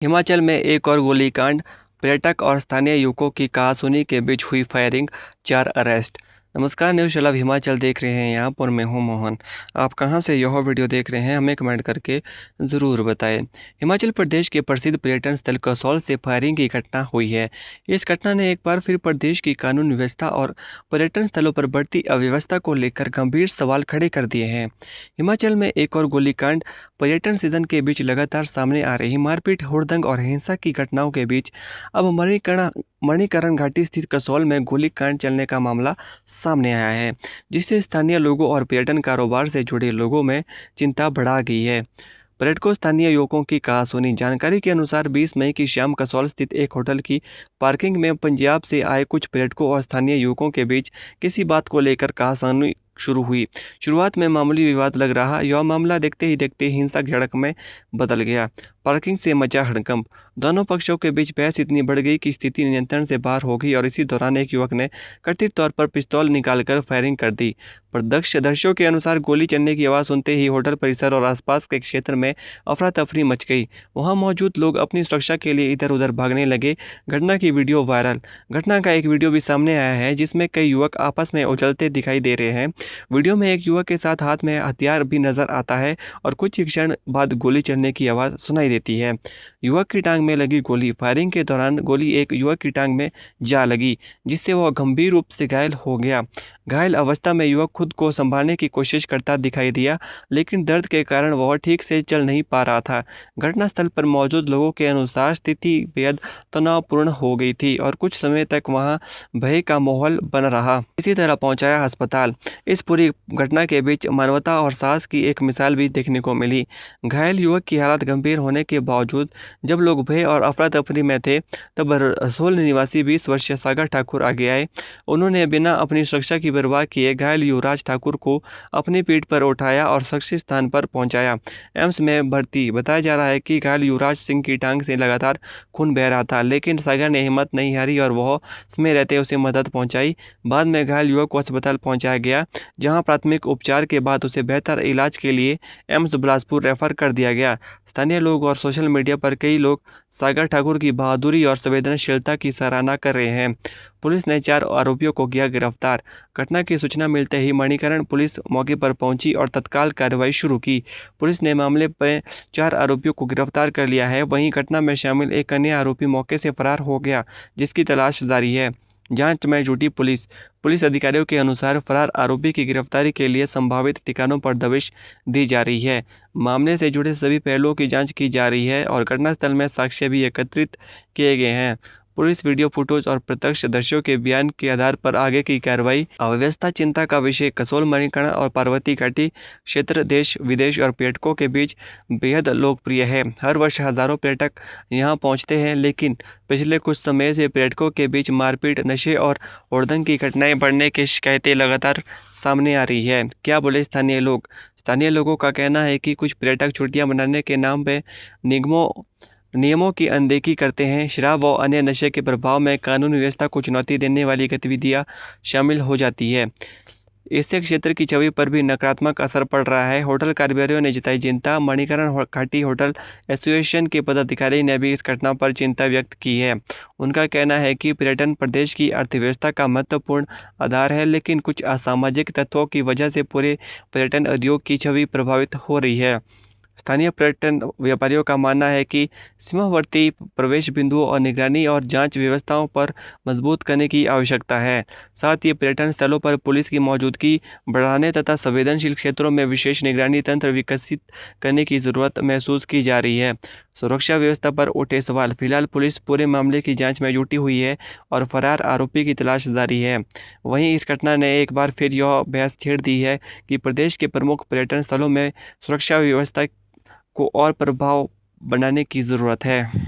हिमाचल में एक और गोलीकांड, पर्यटक और स्थानीय युवकों की कहासुनी के बीच हुई फायरिंग, 4 अरेस्ट। नमस्कार, न्यूज़ चलाव हिमाचल देख रहे हैं यहाँ पर मैं हूँ मोहन। आप कहाँ से यह वीडियो देख रहे हैं हमें कमेंट करके ज़रूर बताएं। हिमाचल प्रदेश के प्रसिद्ध पर्यटन स्थल कसौल से फायरिंग की घटना हुई है। इस घटना ने एक बार फिर प्रदेश की कानून व्यवस्था और पर्यटन स्थलों पर बढ़ती अव्यवस्था को लेकर गंभीर सवाल खड़े कर दिए हैं। हिमाचल में एक और गोलीकांड, पर्यटन सीजन के बीच लगातार सामने आ रही मारपीट, हुड़दंग और हिंसा की घटनाओं के बीच अब मणिकरण घाटी स्थित कसौल में गोलीकांड चलने का मामला सामने आया है, जिससे स्थानीय लोगों और पर्यटन कारोबार से जुड़े लोगों में चिंता बढ़ा गई है। पर्यटकों स्थानीय युवकों की कहासुनी। जानकारी के अनुसार 20 मई की शाम कसौल स्थित एक होटल की पार्किंग में पंजाब से आए कुछ पर्यटकों और स्थानीय युवकों के बीच किसी बात को लेकर कहासुनी शुरू हुई। शुरुआत में मामूली विवाद लग रहा, यह मामला देखते ही देखते हिंसक झड़प में बदल गया। पार्किंग से मचा हड़कंप। दोनों पक्षों के बीच बहस इतनी बढ़ गई कि स्थिति नियंत्रण से बाहर हो गई और इसी दौरान एक युवक ने कथित तौर पर पिस्तौल निकालकर फायरिंग कर दी। प्रत्यक्षदर्शियों के अनुसार गोली चलने की आवाज़ सुनते ही होटल परिसर और आसपास के क्षेत्र में अफरा तफरी मच गई। वहां मौजूद लोग अपनी सुरक्षा के लिए इधर उधर भागने लगे। घटना की वीडियो वायरल। घटना का एक वीडियो भी सामने आया है जिसमें कई युवक आपस में उछलते दिखाई दे रहे हैं। वीडियो में एक युवक के साथ हाथ में हथियार भी नजर आता है और कुछ ही क्षण बाद गोली चलने की आवाज़ सुनाई देती है। युवक की टांग में लगी गोली। फायरिंग के दौरान गोली एक युवक की टांग में जा लगी, जिससे वह गंभीर रूप से घायल हो गया। घायल अवस्था में युवक खुद को संभालने की कोशिश करता दिखाई दिया, लेकिन दर्द के कारण वह ठीक से चल नहीं पा रहा था। घटनास्थल पर मौजूद लोगों के अनुसार स्थिति बेहद तनावपूर्ण हो गई थी और कुछ समय तक वहां भय का माहौल बना रहा। इसी तरह पहुंचाया अस्पताल। इस पूरी घटना के बीच मानवता और साहस की एक मिसाल भी देखने को मिली। घायल युवक की हालत गंभीर होने के बावजूद जब लोग भय और अफरा तफरी में थे, तब रसोल निवासी 20 वर्षीय सागर ठाकुर आगे आए। उन्होंने बिना अपनी सुरक्षा की परवाह किए घायल युवराज ठाकुर को अपनी पीठ पर उठाया और सुरक्षित स्थान पर पहुंचाया। एम्स में भर्ती। बताया जा रहा है कि घायल युवराज सिंह की टांग से लगातार खून बह रहा था, लेकिन सागर ने हिम्मत नहीं हारी और वह समय रहते उसे मदद पहुंचाई। बाद में घायल युवक को अस्पताल पहुंचाया गया, जहां प्राथमिक उपचार के बाद उसे बेहतर इलाज के लिए एम्स बिलासपुर रेफर कर दिया गया। स्थानीय लोग और सोशल मीडिया पर कई लोग सागर ठाकुर की बहादुरी और संवेदनशीलता की सराहना कर रहे हैं। पुलिस ने 4 आरोपियों को किया गिरफ्तार। घटना की सूचना मिलते ही मणिकरण पुलिस मौके पर पहुंची और तत्काल कार्रवाई शुरू की। पुलिस ने मामले में 4 आरोपियों को गिरफ्तार कर लिया है। वहीं घटना में शामिल एक अन्य आरोपी मौके से फरार हो गया, जिसकी तलाश जारी है। जांच में जुटी पुलिस। पुलिस अधिकारियों के अनुसार फरार आरोपी की गिरफ्तारी के लिए संभावित ठिकानों पर दबिश दी जा रही है। मामले से जुड़े सभी पहलुओं की जांच की जा रही है और घटनास्थल में साक्ष्य भी एकत्रित किए गए हैं। पुलिस वीडियो फुटेज और प्रत्यक्षदर्शियों के बयान के आधार पर आगे की कार्रवाई। अव्यवस्था चिंता का विषय। कसौल, मणिकर्ण और पार्वती घाटी क्षेत्र देश विदेश और पर्यटकों के बीच बेहद लोकप्रिय है। हर वर्ष हजारों पर्यटक यहां पहुंचते हैं, लेकिन पिछले कुछ समय से पर्यटकों के बीच मारपीट, नशे और हुड़दंग की घटनाएं बढ़ने की शिकायतें लगातार सामने आ रही है। क्या बोले स्थानीय लोग? स्थानीय लोगों का कहना है कि कुछ पर्यटक छुट्टियां मनाने के नाम पे नियमों की अनदेखी करते हैं। शराब व अन्य नशे के प्रभाव में कानून व्यवस्था को चुनौती देने वाली गतिविधियां शामिल हो जाती है। इससे क्षेत्र की छवि पर भी नकारात्मक असर पड़ रहा है। होटल कारोबारियों ने जताई चिंता। मणिकरण घाटी होटल एसोसिएशन के पदाधिकारी ने भी इस घटना पर चिंता व्यक्त की है। उनका कहना है कि पर्यटन प्रदेश की अर्थव्यवस्था का महत्वपूर्ण आधार है, लेकिन कुछ असामाजिक तत्वों की वजह से पूरे पर्यटन उद्योग की छवि प्रभावित हो रही है। स्थानीय पर्यटन व्यापारियों का मानना है कि सीमावर्ती प्रवेश बिंदुओं और निगरानी और जांच व्यवस्थाओं पर मजबूत करने की आवश्यकता है। साथ ही पर्यटन स्थलों पर पुलिस की मौजूदगी बढ़ाने तथा संवेदनशील क्षेत्रों में विशेष निगरानी तंत्र विकसित करने की जरूरत महसूस की जा रही है। सुरक्षा व्यवस्था पर उठे सवाल। फिलहाल पुलिस पूरे मामले की जांच में जुटी हुई है और फरार आरोपी की तलाश जारी है। वहीं इस घटना ने एक बार फिर यह बहस छेड़ दी है कि प्रदेश के प्रमुख पर्यटन स्थलों में सुरक्षा व्यवस्था को और प्रभाव बनाने की ज़रूरत है।